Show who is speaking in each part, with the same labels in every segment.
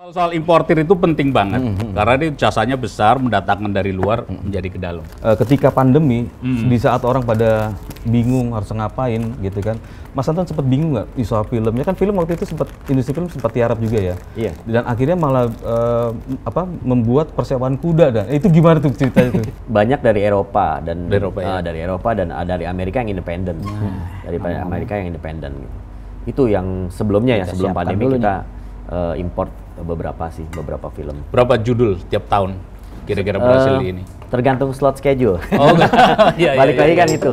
Speaker 1: Soal importir itu penting banget, karena ini jasanya besar, mendatangkan dari luar menjadi ke dalam.
Speaker 2: Ketika pandemi, di saat orang pada bingung harus ngapain gitu kan, Mas Anton sempat bingung nggak soal filmnya? Kan film waktu itu sempat, industri film sempat tiarap juga ya.
Speaker 3: Iya.
Speaker 2: Dan akhirnya malah membuat persewaan kuda, dan itu gimana tuh cerita itu?
Speaker 3: Banyak dari Eropa dan
Speaker 1: Dari Eropa,
Speaker 3: dan dari Amerika yang independen, dari Amerika yang independen. Itu yang sebelumnya ya, sebelum pandemi kita import beberapa film.
Speaker 1: Berapa judul tiap tahun kira-kira berhasil di ini?
Speaker 3: Tergantung slot schedule.
Speaker 1: Oh, iya,
Speaker 3: Balik lagi kan itu.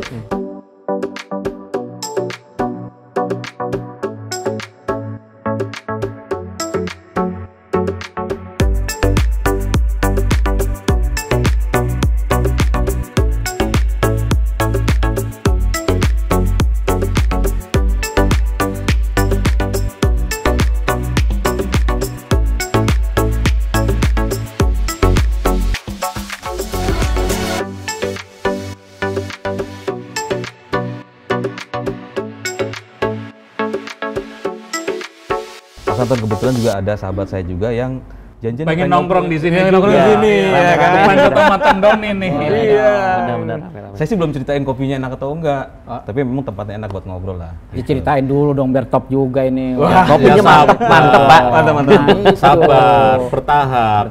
Speaker 2: Mas Anton kebetulan juga ada sahabat saya juga yang janjian
Speaker 1: pengen nongkrong di sini.
Speaker 2: nongkrong di sini, ya kan?
Speaker 1: Main ke tempat tendon ini.
Speaker 2: Iya.
Speaker 3: Benar-benar.
Speaker 2: Saya sih belum ceritain kopinya enak atau enggak, tapi memang tempatnya enak buat ngobrol lah.
Speaker 4: Diceritain dulu dong biar top juga ini.
Speaker 2: Wah,
Speaker 3: kopinya
Speaker 1: ya,
Speaker 3: mantep, Pak.
Speaker 2: Mantap.
Speaker 4: Nah, itu.
Speaker 1: Sabar, bertahap.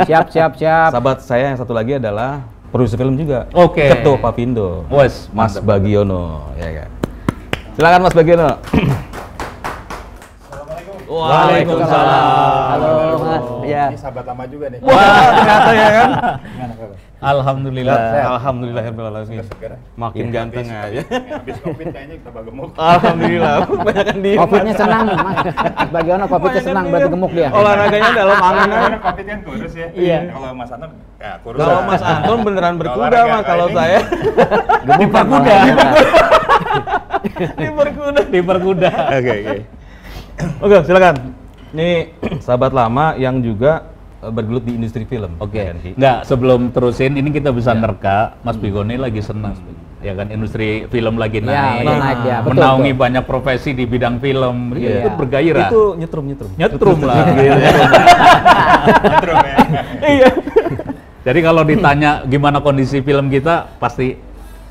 Speaker 1: Ya.
Speaker 4: Siap.
Speaker 2: Sahabat saya yang satu lagi adalah produser film juga.
Speaker 1: Oke.
Speaker 2: Ketua Papindo.
Speaker 1: Wes,
Speaker 2: Mas
Speaker 1: mantap.
Speaker 2: Bagiono, ya kan. Silakan Mas Bagiono.
Speaker 1: Waalaikumsalam.
Speaker 3: Halo, Mas. Ya.
Speaker 5: Ini sahabat lama juga nih.
Speaker 2: Wah, ternyata ya kan.
Speaker 5: Gimana kabar?
Speaker 1: Alhamdulillah.
Speaker 2: Alhamdulillahirobbilalamin. Makin ganteng aja.
Speaker 5: Habis COVID kayaknya tambah gemuk.
Speaker 2: Alhamdulillah. Kebanyakan diem.
Speaker 4: Covidnya senang nih, Mas. Bagiono Covidnya senang berarti gemuk dia.
Speaker 2: Olahraganya dalam angin.
Speaker 5: Karena COVID kan kurus ya.
Speaker 4: Iya.
Speaker 5: Kalau Mas Anton ya kurus.
Speaker 2: Kalau Mas Anton beneran berkuda
Speaker 5: olahraga,
Speaker 2: mah, kalau
Speaker 5: ini
Speaker 2: saya
Speaker 3: Gemuk
Speaker 1: Diperkuda.
Speaker 2: diperkuda.
Speaker 1: Diperkuda.
Speaker 2: Oke. Oke, silakan. Ini sahabat lama yang juga bergelut di industri film.
Speaker 1: Oke.
Speaker 2: Ya kan, Ki?
Speaker 1: Nggak, sebelum terusin ini kita bisa nerka, Mas Bigoni lagi senang. Ya kan, industri film lagi naik.
Speaker 4: lagi naik ya, betul,
Speaker 1: Menaungi
Speaker 4: betul.
Speaker 1: banyak profesi di bidang film.
Speaker 2: Iya.
Speaker 1: Itu bergairah.
Speaker 2: Itu nyetrum.
Speaker 1: Nyetrum lah.
Speaker 5: Nyetrum ya.
Speaker 2: Iya.
Speaker 1: Jadi kalau ditanya gimana kondisi film kita, pasti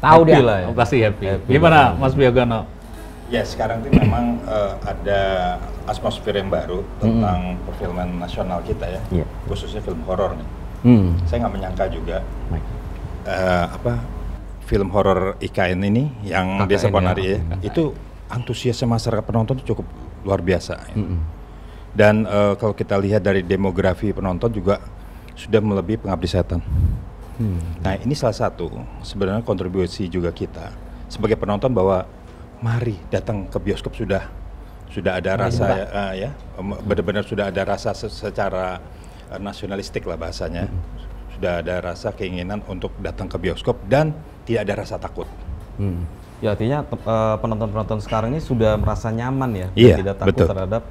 Speaker 4: Tahu
Speaker 2: Happy
Speaker 4: dia.
Speaker 2: lah ya.
Speaker 1: pasti happy. Gimana Mas Biogono?
Speaker 5: Ya sekarang tuh memang ada atmosfer yang baru tentang perfilman nasional kita ya.
Speaker 3: Iya.
Speaker 5: Khususnya film horor nih. Saya nggak menyangka juga
Speaker 3: Baik.
Speaker 5: film horor IKN ini yang
Speaker 2: KKN
Speaker 5: Desa Ponari
Speaker 2: ya.
Speaker 5: ya, itu antusiasme masyarakat penonton itu cukup luar biasa. Ya. Dan kalau kita lihat dari demografi penonton juga sudah melebihi Pengabdi Setan. Nah ini salah satu sebenarnya kontribusi juga kita sebagai penonton bahwa mari datang ke bioskop sudah ada rasa benar-benar sudah ada rasa secara nasionalistik lah bahasanya. Sudah ada rasa keinginan untuk datang ke bioskop dan tidak ada rasa takut.
Speaker 2: Ya artinya penonton-penonton sekarang ini sudah merasa nyaman ya,
Speaker 5: Iya,
Speaker 2: tidak takut
Speaker 5: betul.
Speaker 2: terhadap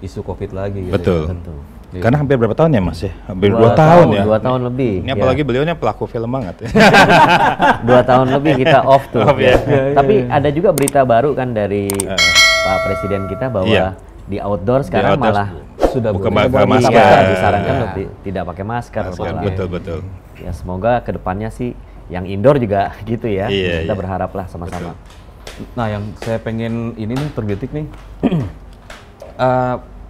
Speaker 2: isu COVID lagi. Gitu
Speaker 5: Betul.
Speaker 2: Ya.
Speaker 3: Betul.
Speaker 2: Iya.
Speaker 5: Karena hampir berapa tahun ya Mas ya? Hampir 2
Speaker 3: 2
Speaker 5: tahun ya.
Speaker 3: 2 tahun lebih.
Speaker 5: Ini apalagi beliaunya pelaku film banget ya.
Speaker 3: 2 tahun lebih kita off tuh.
Speaker 5: Off, ya.
Speaker 3: Tapi ada juga berita baru kan dari Pak Presiden kita bahwa
Speaker 5: Iya.
Speaker 3: di outdoor sekarang
Speaker 5: outdoor
Speaker 3: malah
Speaker 2: Sudah
Speaker 5: bukan
Speaker 2: boleh.
Speaker 5: pakai
Speaker 3: Iya,
Speaker 5: masker.
Speaker 3: disarankan untuk tidak pakai masker. malah.
Speaker 5: Betul.
Speaker 3: Ya semoga kedepannya sih yang indoor juga gitu ya.
Speaker 5: Iya,
Speaker 3: Kita
Speaker 5: iya.
Speaker 3: berharap lah sama-sama.
Speaker 2: Nah yang saya pengen ini nih tergetik nih,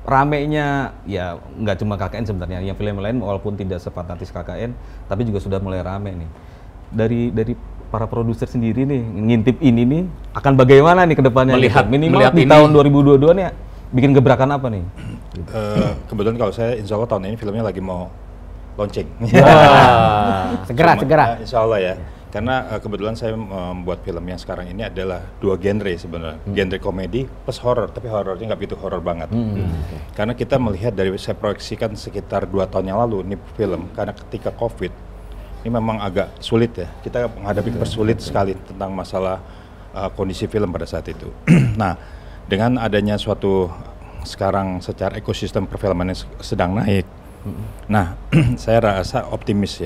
Speaker 2: ramenya ya nggak cuma KKN sebenarnya, yang film lain walaupun tidak sefanatis KKN, tapi juga sudah mulai rame nih. Dari para produser sendiri nih ngintip ini nih akan bagaimana nih ke depannya?
Speaker 1: Melihat-
Speaker 2: gitu? Minimal
Speaker 1: melihat
Speaker 2: di
Speaker 1: ini.
Speaker 2: tahun 2022 nih bikin gebrakan apa nih?
Speaker 5: Kebetulan kalau saya insya Allah tahun ini filmnya lagi mau launching.
Speaker 4: Segera.
Speaker 5: Insya Allah ya. Karena kebetulan saya membuat film yang sekarang ini adalah 2 genre sebenarnya. Genre komedi plus horor, tapi horornya nggak begitu horor banget. Karena kita melihat dari saya proyeksikan sekitar 2 tahun yang lalu ini film, karena ketika COVID ini memang agak sulit ya. Kita menghadapi persulit sekali tentang masalah kondisi film pada saat itu. Nah, dengan adanya suatu sekarang secara ekosistem perfilman yang sedang naik. Nah, saya rasa optimis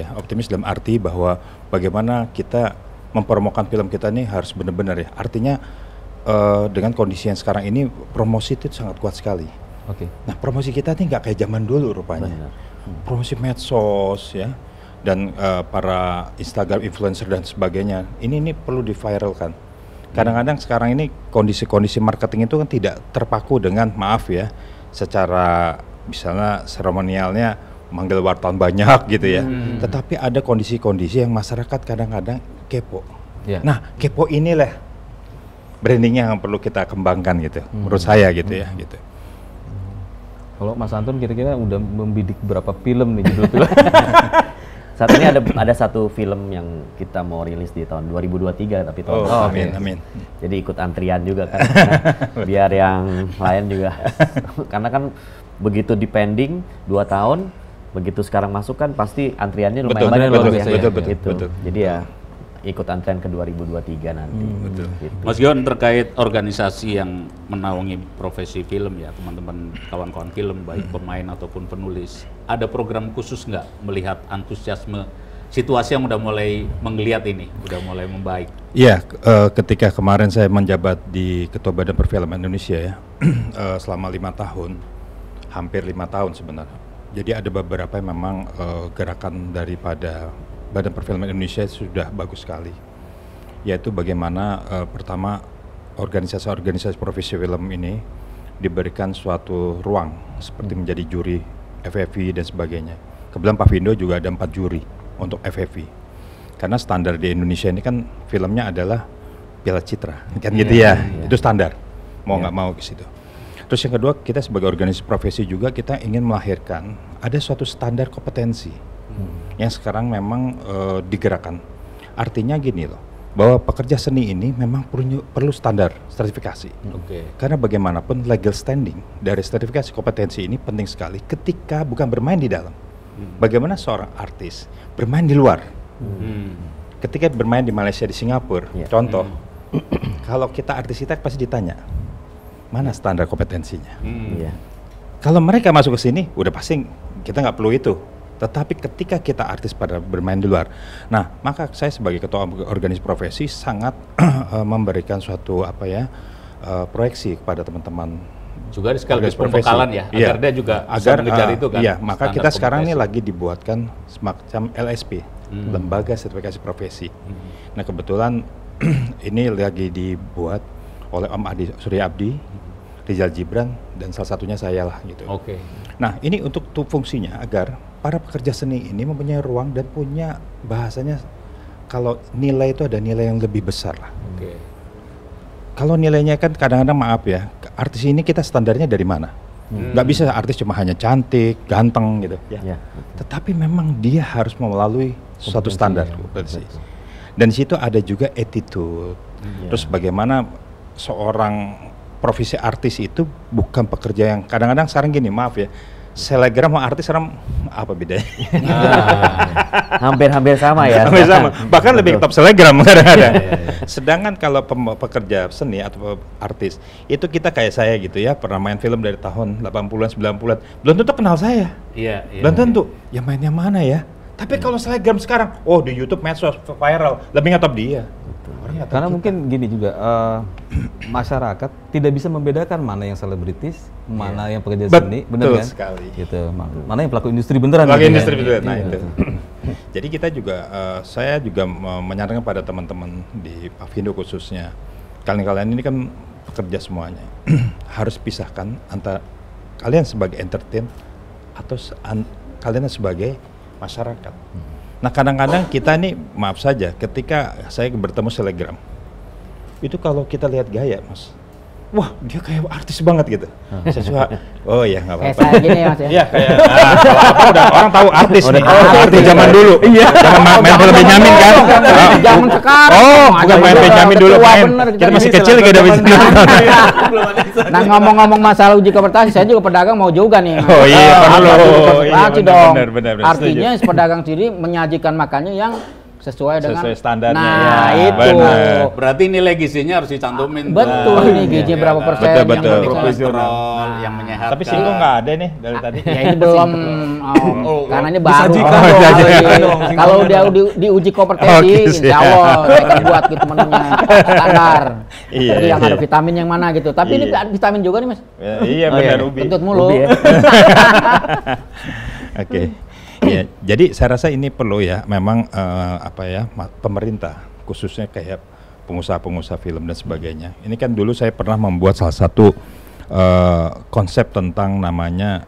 Speaker 5: dalam arti bahwa bagaimana kita mempromokan film kita ini harus benar-benar ya. Artinya dengan kondisi yang sekarang ini promosi itu sangat kuat sekali.
Speaker 2: Oke.
Speaker 5: Nah, promosi kita nih nggak kayak zaman dulu rupanya. Promosi medsos ya, dan para Instagram influencer dan sebagainya. Ini perlu diviralkan. Kadang-kadang sekarang ini kondisi marketing itu kan tidak terpaku dengan, maaf ya, secara misalnya seremonialnya manggil wartawan banyak gitu ya. Tetapi ada kondisi-kondisi yang masyarakat kadang-kadang kepo.
Speaker 2: Ya.
Speaker 5: Nah, kepo inilah brandingnya yang perlu kita kembangkan gitu, menurut saya gitu ya, gitu.
Speaker 2: Kalau Mas Antun kira-kira udah membidik berapa film nih judul film?
Speaker 3: Saat ini ada satu film yang kita mau rilis di tahun 2023 tapi tahun depan.
Speaker 5: Amin.
Speaker 3: Jadi ikut antrian juga kan, biar yang lain juga. Karena kan begitu dipending 2 tahun, begitu sekarang masuk kan pasti antriannya lumayan banyak.
Speaker 5: Betul.
Speaker 3: Jadi ya ikut antrian ke 2023 nanti.
Speaker 5: Betul.
Speaker 3: Gitu.
Speaker 1: Mas Gion, terkait organisasi yang menaungi profesi film ya, teman-teman kawan-kawan film baik pemain ataupun penulis, ada program khusus nggak melihat antusiasme situasi yang udah mulai menggeliat ini, udah mulai membaik?
Speaker 5: Iya, ketika kemarin saya menjabat di Ketua Badan Perfilman Indonesia ya, selama 5 tahun, hampir 5 tahun sebenarnya. Jadi ada beberapa yang memang gerakan daripada Badan Perfilman Indonesia sudah bagus sekali, yaitu bagaimana pertama organisasi-organisasi profesi film ini diberikan suatu ruang seperti menjadi juri FFI dan sebagainya. Kebetulan Pak Vindo juga ada 4 juri untuk FFI, karena standar di Indonesia ini kan filmnya adalah Piala Citra, kan gitu ya, itu standar, mau nggak mau ke situ. Terus yang kedua, kita sebagai organisasi profesi juga kita ingin melahirkan ada suatu standar kompetensi yang sekarang memang digerakkan. Artinya gini loh, bahwa pekerja seni ini memang perlu standar sertifikasi. Karena bagaimanapun legal standing dari sertifikasi kompetensi ini penting sekali ketika bukan bermain di dalam. Bagaimana seorang artis bermain di luar. Ketika bermain di Malaysia, di Singapura, contoh, kalau kita artis kita pasti ditanya, mana standar kompetensinya? Kalau mereka masuk ke sini, udah pasti kita nggak perlu itu. Tetapi ketika kita artis pada bermain di luar, nah maka saya sebagai ketua organisasi profesi sangat memberikan suatu proyeksi kepada teman-teman.
Speaker 1: Juga sekaligus pembekalan ya, agar dia juga bisa mengejar itu kan.
Speaker 5: Iya, maka kita sekarang ini lagi dibuatkan semacam LSP, Lembaga Sertifikasi Profesi. Nah kebetulan ini lagi dibuat oleh Om Adi Surya Abdi, Rizal Gibran, dan salah satunya saya lah gitu. Nah ini untuk fungsinya agar para pekerja seni ini mempunyai ruang dan punya bahasanya, kalau nilai itu ada nilai yang lebih besar lah. Kalau nilainya kan kadang-kadang maaf ya, artis ini kita standarnya dari mana? Nggak bisa artis cuma hanya cantik, ganteng gitu. Tetapi memang dia harus melalui suatu standar. Dan di situ ada juga attitude. Terus bagaimana seorang profesi artis itu bukan pekerja yang kadang-kadang sekarang gini, maaf ya, selegram sama artis sekarang apa bedanya?
Speaker 3: Hampir sama ya.
Speaker 5: Hampir sama. Bahkan lebih top selegram kadang-kadang. Sedangkan kalau pekerja seni atau artis, itu kita kayak saya gitu ya, pernah main film dari tahun 80-an, 90-an, belum tentu kenal saya. Belum tentu. Ya mainnya mana ya? Tapi kalau selegram sekarang, di YouTube medsos viral, lebih ngetop dia.
Speaker 2: Karena mungkin gini juga, masyarakat tidak bisa membedakan mana yang selebritis, mana yang pekerja seni, benar kan?
Speaker 5: Sekali.
Speaker 2: Gitu. Mana yang pelaku industri beneran?
Speaker 5: Pelaku industri beneran. Nah itu. Jadi kita juga, saya juga menyarankan pada teman-teman di Avindo khususnya, kalian ini kan pekerja semuanya, harus pisahkan antara kalian sebagai entertain atau kalian sebagai masyarakat. Nah kadang-kadang kita nih, maaf saja, ketika saya bertemu selegram, itu kalau kita lihat gaya mas, wah dia kayak artis banget gitu. Saya suka, oh ya nggak apa-apa.
Speaker 4: Kayak gini ya mas ya?
Speaker 5: Iya kayak, kalau apa udah orang tahu artis nih, artis zaman dulu. Jangan main film Benyamin kan.
Speaker 4: Zaman sekarang.
Speaker 5: Bukan main Benyamin dulu main. Kita masih kecil kayak udah bisa.
Speaker 4: Nah ngomong-ngomong masalah uji kompetensi, saya juga pedagang mau juga nih.
Speaker 5: Oh iya,
Speaker 4: kompetensi dong.
Speaker 5: Benar.
Speaker 4: Artinya pedagang sendiri menyajikan makannya yang sesuai dengan
Speaker 5: standarnya.
Speaker 4: Nah,
Speaker 5: Ya,
Speaker 4: itu.
Speaker 5: benar.
Speaker 1: Berarti nilai gizinya harus dicantumin.
Speaker 4: Betul,
Speaker 1: tuh.
Speaker 4: ini gizinya
Speaker 1: Iya,
Speaker 4: berapa
Speaker 1: kan?
Speaker 4: persen,
Speaker 5: Betul,
Speaker 1: Yang
Speaker 5: betul.
Speaker 1: penting kolesterol, yang menyehatkan.
Speaker 5: Tapi singkong nggak ada nih dari tadi.
Speaker 4: Ya ini belum, karena ini baru.
Speaker 2: Disajikan
Speaker 4: Kalau
Speaker 2: dong,
Speaker 4: di-
Speaker 2: disajikan dong,
Speaker 4: Kalau
Speaker 2: singkongnya
Speaker 4: dia
Speaker 2: dong.
Speaker 4: diuji
Speaker 5: Oke,
Speaker 4: kompetensi, insya
Speaker 5: siap.
Speaker 4: Allah saya akan buat gitu menunya standar.
Speaker 5: Iya,
Speaker 4: Jadi yang
Speaker 5: iya.
Speaker 4: ada vitamin yang mana gitu. Tapi ini
Speaker 5: Iya.
Speaker 4: ada vitamin juga nih mas.
Speaker 5: Ya, iya
Speaker 3: Oh, iya.
Speaker 5: benar Ubi.
Speaker 4: Kentut mulu.
Speaker 3: Ubi ya.
Speaker 5: Oke. Ya, jadi saya rasa ini perlu ya memang pemerintah khususnya kayak pengusaha-pengusaha film dan sebagainya. Ini kan dulu saya pernah membuat salah satu konsep tentang namanya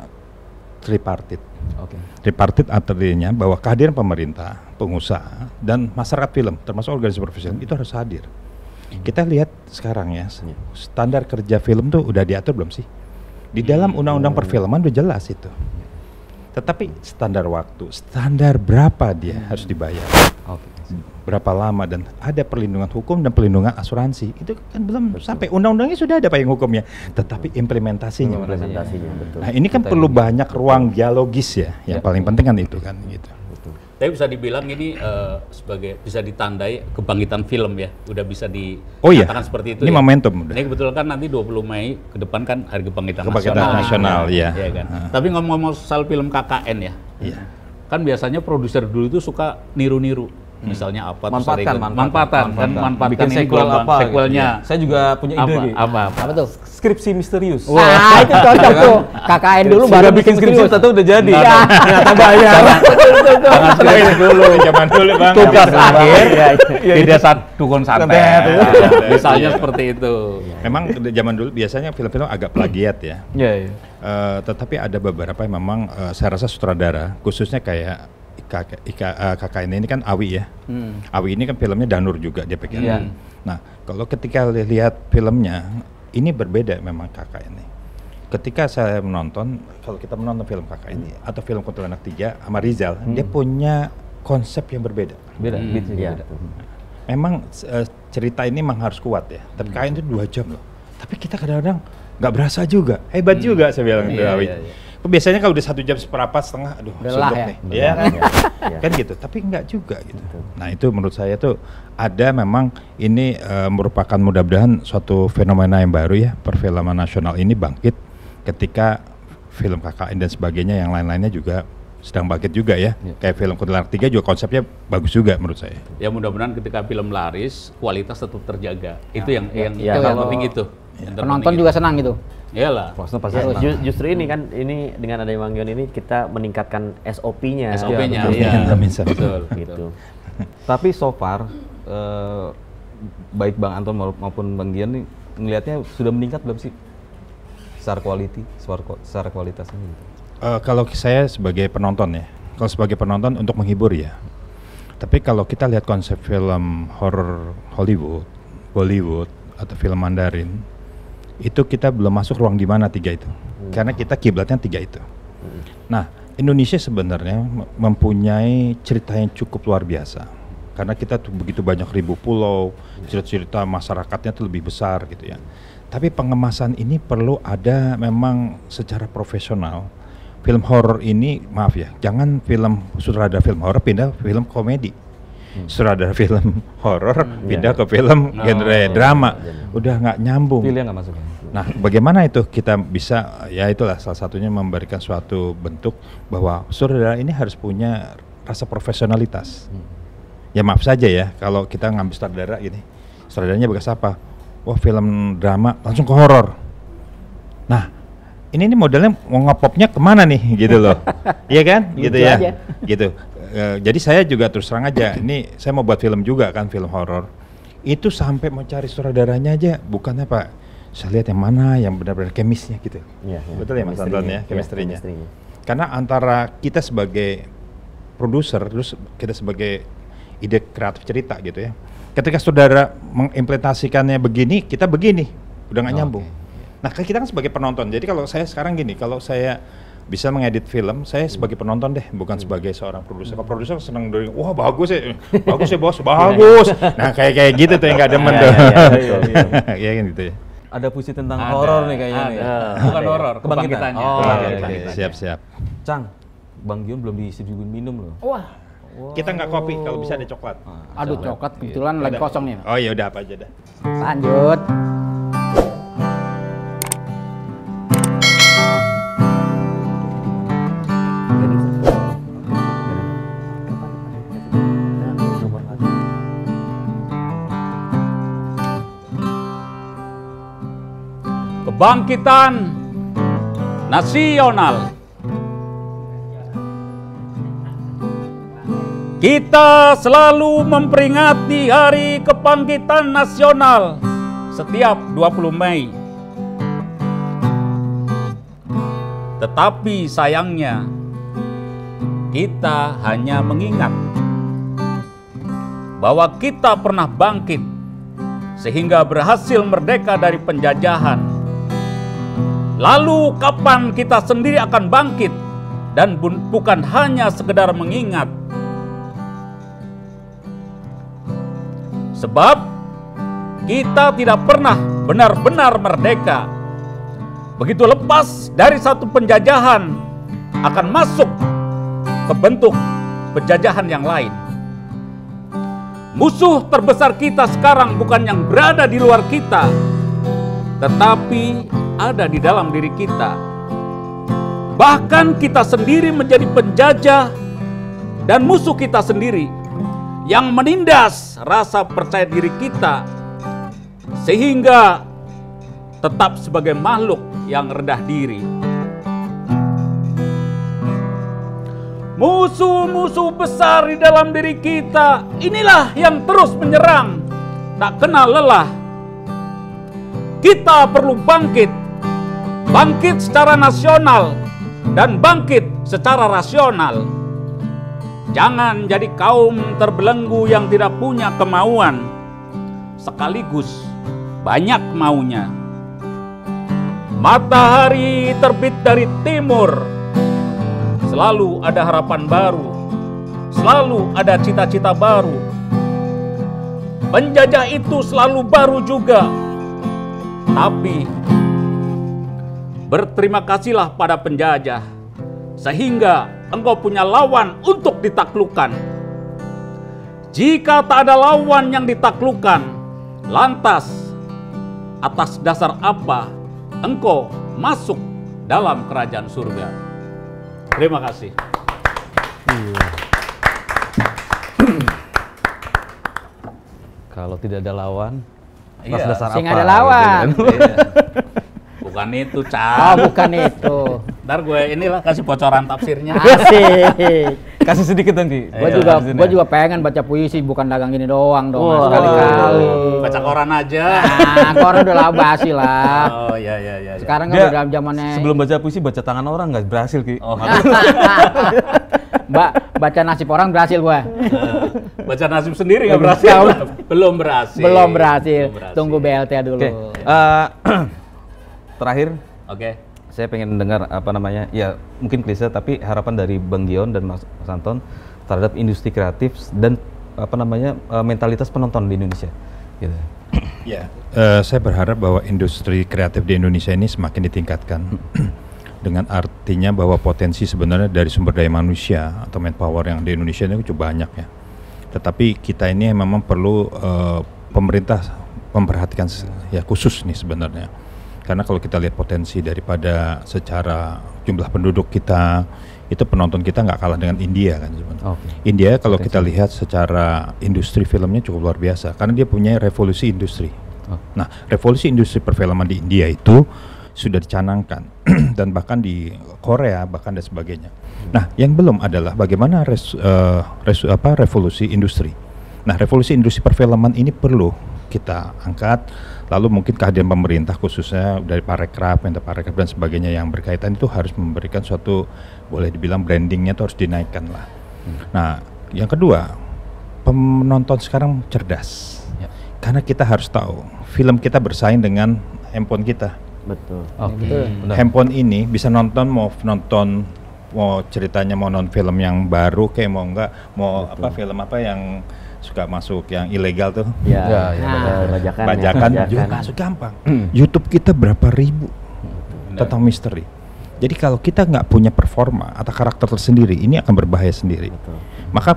Speaker 5: tripartit.
Speaker 2: Oke.
Speaker 5: Tripartit artinya bahwa kehadiran pemerintah, pengusaha, dan masyarakat film, termasuk organisasi profesional itu harus hadir. Kita lihat sekarang ya, standar kerja film tuh udah diatur belum sih? Di dalam undang-undang perfilman udah jelas itu. Tetapi standar waktu, standar berapa dia harus dibayar,
Speaker 2: Oke.
Speaker 5: berapa lama, dan ada perlindungan hukum dan perlindungan asuransi. Itu kan belum sampai undang-undangnya sudah ada payung hukumnya, tetapi implementasinya.
Speaker 3: Presentasinya betul.
Speaker 5: Nah ini kan perlu banyak ruang dialogis ya, yang paling penting kan itu kan gitu.
Speaker 1: Tapi bisa dibilang ini sebagai bisa ditandai kebangkitan film ya, udah bisa
Speaker 5: Oh iya,
Speaker 1: dikatakan seperti itu.
Speaker 5: ini
Speaker 1: ya.
Speaker 5: momentum udah.
Speaker 1: Ini kebetulan kan nanti 20 Mei ke depan kan Hari Kebangkitan
Speaker 5: Nasional, iya.
Speaker 1: Iya kan. Tapi ngomong-ngomong soal film KKN ya,
Speaker 5: Iya.
Speaker 1: kan biasanya produser dulu itu suka niru-niru. Misalnya apa? terus
Speaker 2: Manfaatkan,
Speaker 1: ada manfaatkan
Speaker 2: Bikin
Speaker 1: ini
Speaker 2: sequel
Speaker 1: gelombang
Speaker 2: apa?
Speaker 1: sequelnya.
Speaker 2: Gitu. Saya juga punya ide. Gi.
Speaker 1: Apa?
Speaker 4: Apa tuh?
Speaker 2: Skripsi misterius.
Speaker 4: Nah itu cocok tuh. KKN dulu
Speaker 2: Sudah
Speaker 4: baru
Speaker 2: bikin skripsi
Speaker 4: serius.
Speaker 2: satu udah jadi.
Speaker 4: Iya.
Speaker 2: Ternyata bayar.
Speaker 5: Jangan skripsi dulu, zaman dulu bang.
Speaker 1: Tugas
Speaker 5: Zaman
Speaker 1: akhir
Speaker 2: Iya,
Speaker 1: tidak saat dukun santet.
Speaker 2: Santet.
Speaker 1: Misalnya seperti itu.
Speaker 5: Memang zaman dulu biasanya film-film agak plagiat ya.
Speaker 2: Iya, iya.
Speaker 5: Tetapi ada beberapa yang memang saya rasa sutradara, khususnya kayak KKN ini kan Awi ya. Awi ini kan filmnya Danur juga dia pegang.
Speaker 2: Iya.
Speaker 5: Nah, kalau ketika lihat filmnya, ini berbeda memang KKN ini. Ketika saya menonton, kalau kita menonton film KKN ini atau film Kuntilanak 3 sama Rizal, dia punya konsep yang berbeda.
Speaker 2: Beda, beat juga
Speaker 3: Iya.
Speaker 2: beda.
Speaker 5: Memang cerita ini memang harus kuat ya. Tapi KKN itu 2 jam loh. Tapi kita kadang-kadang nggak berasa juga, hebat juga saya bilang itu
Speaker 1: Iya,
Speaker 5: Awi.
Speaker 1: iya, iya.
Speaker 5: Biasanya kalau udah 1 jam seperempat setengah, aduh
Speaker 4: Udah
Speaker 5: suntuk
Speaker 4: lelah ya?
Speaker 5: nih, ya kan?
Speaker 3: Iya.
Speaker 5: Kan gitu. Tapi enggak juga gitu. Nah itu menurut saya tuh ada memang ini merupakan mudah-mudahan suatu fenomena yang baru ya, perfilman nasional ini bangkit ketika film KKN dan sebagainya yang lain-lainnya juga sedang bangkit juga ya. Kayak film Kuntilanak 3 juga konsepnya bagus juga menurut saya.
Speaker 1: Ya mudah-mudahan ketika film laris, kualitas tetap terjaga. Itu yang
Speaker 3: Ya,
Speaker 1: yang
Speaker 3: kalau-
Speaker 1: penting itu. Yang
Speaker 4: Penonton
Speaker 1: terpenting
Speaker 4: juga
Speaker 1: itu.
Speaker 4: senang gitu.
Speaker 1: Iyalah.
Speaker 2: Pasti pasti
Speaker 3: Ya,
Speaker 2: senang.
Speaker 3: justru ini kan ini dengan adanya Bang Gion ini kita meningkatkan SOP-nya.
Speaker 1: SOP-nya,
Speaker 2: betul.
Speaker 1: iya.
Speaker 5: Bisa.
Speaker 1: Betul.
Speaker 3: Gitu.
Speaker 2: Tapi so far baik Bang Anton maupun Bang Gian nih ngelihatnya sudah meningkat belum sih secara quality, secara kualitasnya gitu.
Speaker 5: Kalau saya sebagai penonton ya, kalau sebagai penonton untuk menghibur ya. Tapi kalau kita lihat konsep film horor Hollywood, Bollywood atau film Mandarin, itu kita belum masuk ruang di mana 3 itu. Karena kita kiblatnya 3 itu. Nah, Indonesia sebenarnya mempunyai cerita yang cukup luar biasa. Karena kita tuh begitu banyak ribu pulau, cerita-cerita masyarakatnya tuh lebih besar gitu ya. Tapi pengemasan ini perlu ada memang secara profesional. Film horor ini, maaf ya, jangan film sutradara film horor pindah film komedi. Sutradara film horor pindah ke film genre drama. Udah nggak nyambung.
Speaker 2: Pilih nggak masuk.
Speaker 5: Nah, bagaimana itu kita bisa, ya itulah salah satunya memberikan suatu bentuk bahwa sutradara ini harus punya rasa profesionalitas. Ya maaf saja ya, kalau kita ngambil sutradara gini, sutradaranya bekas apa? Wah film drama langsung ke horor. Nah, ini modelnya mau ngepopnya kemana nih gitu loh, iya kan? Gitu ya,
Speaker 4: aja.
Speaker 5: gitu. Jadi saya juga terus terang aja, ini saya mau buat film juga kan, film horor. Itu sampai mau cari sutradaranya aja, bukan apa? Saya lihat yang mana yang benar-benar kemisnya gitu.
Speaker 3: Iya, iya.
Speaker 5: Betul ya Mas Anton ya,
Speaker 3: Iya,
Speaker 5: chemistry-nya.
Speaker 3: chemistry-nya.
Speaker 5: Karena antara kita sebagai produser, terus kita sebagai ide kreatif cerita gitu ya. Ketika saudara mengimplementasikannya begini, kita begini, udah nggak nyambung. Nah kita kan sebagai penonton, jadi kalau saya sekarang gini, kalau saya bisa mengedit film, saya sebagai penonton deh, bukan sebagai seorang produser. Kalau produser seneng dari, wah bagus ya bos, bagus. Nah kayak gitu tuh yang nggak demen tuh. Iya kan gitu ya.
Speaker 2: Ada puisi tentang horor nih kayaknya nih.
Speaker 1: Bukan horor,
Speaker 2: Kebangkitan.
Speaker 1: kebangkitannya.
Speaker 2: Oh,
Speaker 1: Kebangkitan.
Speaker 2: oke.
Speaker 5: Siap.
Speaker 2: Cang, Bang Gion belum disuguhin minum loh.
Speaker 4: Wah,
Speaker 5: Kita nggak kopi, kalau bisa ada coklat.
Speaker 4: Aduh, coklat kebetulan lagi
Speaker 5: Udah.
Speaker 4: kosong nih.
Speaker 5: Oh ya udah apa aja dah.
Speaker 4: Lanjut.
Speaker 1: Kebangkitan nasional. Kita selalu memperingati Hari Kebangkitan Nasional setiap 20 Mei. Tetapi sayangnya, kita hanya mengingat bahwa kita pernah bangkit sehingga berhasil merdeka dari penjajahan. Lalu kapan kita sendiri akan bangkit dan bukan hanya sekedar mengingat? Sebab kita tidak pernah benar-benar merdeka. Begitu lepas dari satu penjajahan, akan masuk ke bentuk penjajahan yang lain. Musuh terbesar kita sekarang bukan yang berada di luar kita, tetapi ada di dalam diri kita. Bahkan kita sendiri menjadi penjajah dan musuh kita sendiri yang menindas rasa percaya diri kita sehingga tetap sebagai makhluk yang rendah diri. Musuh-musuh besar di dalam diri kita inilah yang terus menyerang, tak kenal lelah. Kita perlu bangkit secara nasional dan bangkit secara rasional. Jangan jadi kaum terbelenggu yang tidak punya kemauan, sekaligus banyak maunya. Matahari terbit dari timur, selalu ada harapan baru, selalu ada cita-cita baru. Penjajah itu selalu baru juga, tapi berterima kasihlah pada penjajah, sehingga engkau punya lawan untuk ditaklukkan. Jika tak ada lawan yang ditaklukkan, lantas atas dasar apa engkau masuk dalam kerajaan surga? Terima kasih.
Speaker 2: Kalau tidak ada lawan,
Speaker 1: Iya,
Speaker 2: atas dasar
Speaker 4: sing
Speaker 2: apa?
Speaker 4: ada lawan.
Speaker 2: gitu kan.
Speaker 1: Bukan itu,
Speaker 4: Oh,
Speaker 1: Cak.
Speaker 4: bukan itu.
Speaker 1: Ntar gue inilah kasih bocoran tafsirnya.
Speaker 4: Asik.
Speaker 2: Kasih sedikit dong, Ki.
Speaker 4: Gue juga pengen baca puisi, bukan dagang gini doang dong.
Speaker 3: Wah.
Speaker 4: Sekali-kali.
Speaker 1: Baca koran aja.
Speaker 4: Nah, koran udah lah basi lah.
Speaker 1: Oh iya.
Speaker 4: Sekarang kan
Speaker 2: Dia
Speaker 4: udah dalam zamannya.
Speaker 2: Sebelum baca puisi, baca tangan orang nggak berhasil, Ki.
Speaker 1: Oh,
Speaker 4: Baca nasib orang berhasil gua.
Speaker 1: baca nasib sendiri nggak berhasil. Belum berhasil.
Speaker 4: Belum berhasil. Tunggu BLT dulu.
Speaker 2: Oke. Terakhir,
Speaker 1: Oke.
Speaker 2: saya pengen dengar apa namanya, ya mungkin klise tapi harapan dari Bang Gion dan Mas Anton terhadap industri kreatif dan apa namanya mentalitas penonton di Indonesia. Gitu.
Speaker 5: Ya, saya berharap bahwa industri kreatif di Indonesia ini semakin ditingkatkan. Dengan artinya bahwa potensi sebenarnya dari sumber daya manusia atau manpower yang di Indonesia ini cukup banyak ya. Tetapi kita ini memang perlu pemerintah memperhatikan ya khusus nih sebenarnya. Karena kalau kita lihat potensi daripada secara jumlah penduduk kita, itu penonton kita nggak kalah dengan India kan sebenarnya.
Speaker 2: Okay.
Speaker 5: India kalau kita lihat secara industri filmnya cukup luar biasa karena dia punya revolusi industri. Nah, revolusi industri perfilman di India itu sudah dicanangkan dan bahkan di Korea bahkan dan sebagainya. Nah, yang belum adalah bagaimana revolusi industri. Nah, revolusi industri perfilman ini perlu kita angkat, lalu mungkin kehadiran pemerintah khususnya dari Parekraf, Menparekraf dan sebagainya yang berkaitan itu harus memberikan suatu, boleh dibilang brandingnya itu harus dinaikkan lah. Nah, yang kedua, penonton sekarang cerdas, karena kita harus tahu film kita bersaing dengan handphone kita.
Speaker 3: Betul.
Speaker 5: Handphone ini bisa nonton mau ceritanya mau nonton film yang baru kayak mau enggak mau apa film apa yang suka masuk yang ilegal tuh.
Speaker 3: Ya,
Speaker 5: bajakan juga masuk gampang. YouTube kita berapa ribu tentang misteri. Jadi kalau kita nggak punya performa atau karakter tersendiri, ini akan berbahaya sendiri. Maka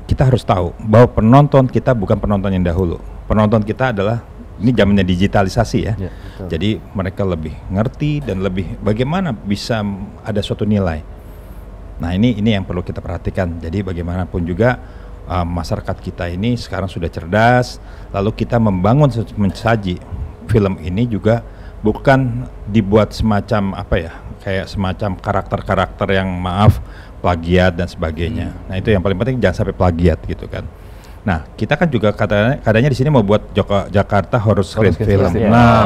Speaker 5: kita harus tahu bahwa penonton kita bukan penonton yang dahulu. Penonton kita adalah ini zamannya digitalisasi ya. Jadi mereka lebih ngerti dan lebih bagaimana bisa ada suatu nilai. Nah ini yang perlu kita perhatikan. Jadi bagaimanapun juga masyarakat kita ini sekarang sudah cerdas. Lalu kita membangun mensaji film ini juga bukan dibuat semacam apa ya, kayak semacam karakter-karakter yang maaf plagiat dan sebagainya. Nah itu yang paling penting, jangan sampai plagiat gitu kan. Nah kita kan juga katanya di sini mau buat Jakarta Horror Screen Film.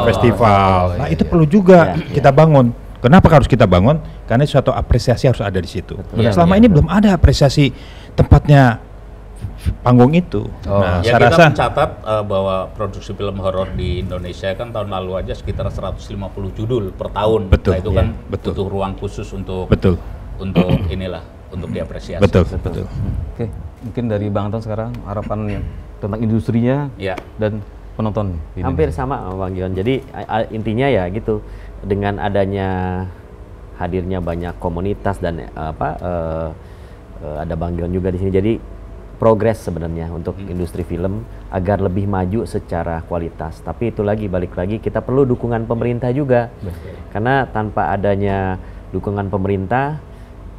Speaker 5: Festival. Nah itu perlu juga kita bangun. Kenapa harus kita bangun? Karena suatu apresiasi harus ada di situ. Selama ini belum ada apresiasi tempatnya panggung itu. Nah,
Speaker 1: ya
Speaker 5: saya
Speaker 1: kita
Speaker 5: rasa
Speaker 1: mencatat bahwa produksi film horor di Indonesia kan tahun lalu aja sekitar 150 judul per tahun.
Speaker 5: Betul.
Speaker 1: Nah, itu kan
Speaker 5: betul.
Speaker 1: butuh ruang khusus untuk inilah, untuk diapresiasi.
Speaker 5: Betul.
Speaker 2: Oke, mungkin dari Bang Anton sekarang harapannya tentang industrinya dan penonton.
Speaker 3: Hampir sama Bang Gion. Jadi intinya ya gitu, dengan adanya hadirnya banyak komunitas dan ada Bang Gion juga di sini. Jadi progres sebenarnya untuk industri film agar lebih maju secara kualitas. Tapi itu lagi balik lagi kita perlu dukungan pemerintah juga. Karena tanpa adanya dukungan pemerintah,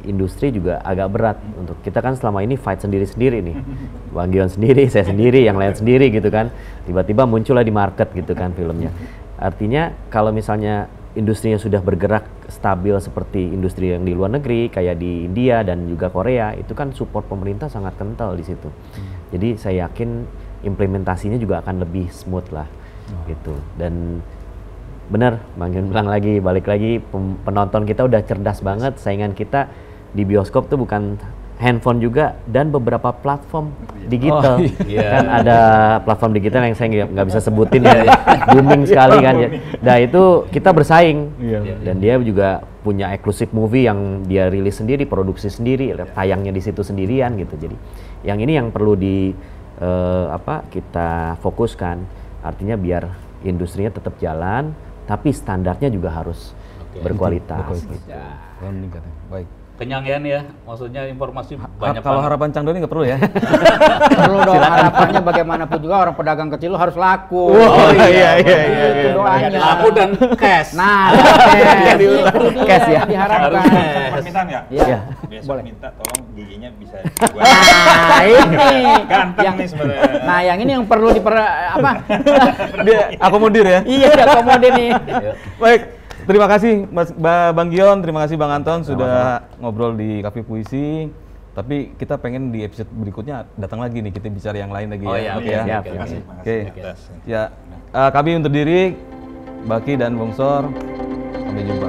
Speaker 3: industri juga agak berat untuk kita kan selama ini fight sendiri-sendiri nih. Bang Gion sendiri, saya sendiri, yang lain sendiri gitu kan. Tiba-tiba muncullah di market gitu kan filmnya. Artinya kalau misalnya industrinya sudah bergerak stabil seperti industri yang di luar negeri kayak di India dan juga Korea, itu kan support pemerintah sangat kental di situ. Jadi saya yakin implementasinya juga akan lebih smooth lah gitu. Dan benar Bang Gion bilang lagi, balik lagi, penonton kita udah cerdas banget. Saingan kita di bioskop tuh bukan handphone juga dan beberapa platform digital. Kan ada platform digital yang saya nggak bisa sebutin ya, booming sekali kan ya. Nah itu kita bersaing dan dia juga punya eksklusif movie yang dia rilis sendiri, produksi sendiri, tayangnya di situ sendirian gitu. Jadi yang ini yang perlu kita fokuskan. Artinya biar industrinya tetap jalan, tapi standarnya juga harus berkualitas. Gitu.
Speaker 2: Baik.
Speaker 1: Kenyang ya, maksudnya informasi banyak.
Speaker 2: Kalau harapan Cang Doni nggak perlu ya?
Speaker 4: Perlu dong, harapannya bagaimanapun juga orang pedagang kecil lu harus laku.
Speaker 2: Iya.
Speaker 4: Itu doanya.
Speaker 1: Laku dan cash.
Speaker 4: Nah, cash ya diharapkan.
Speaker 5: permintaan nggak?
Speaker 4: Iya.
Speaker 5: Boleh minta tolong giginya bisa
Speaker 4: Nah, ini
Speaker 5: ganteng nih sebenarnya.
Speaker 4: Nah, yang ini yang perlu
Speaker 2: Dia akomodir ya?
Speaker 4: Iya, diakomodir nih.
Speaker 2: Baik. Terima kasih Bang Gion, terima kasih Bang Anton sudah ngobrol di Cafe Puisi. Tapi kita pengen di episode berikutnya datang lagi nih, kita bicara yang lain lagi ya.
Speaker 5: Terima kasih.
Speaker 2: Oke. Ya, kami undur diri, Baki dan Bongsor. Sampai jumpa.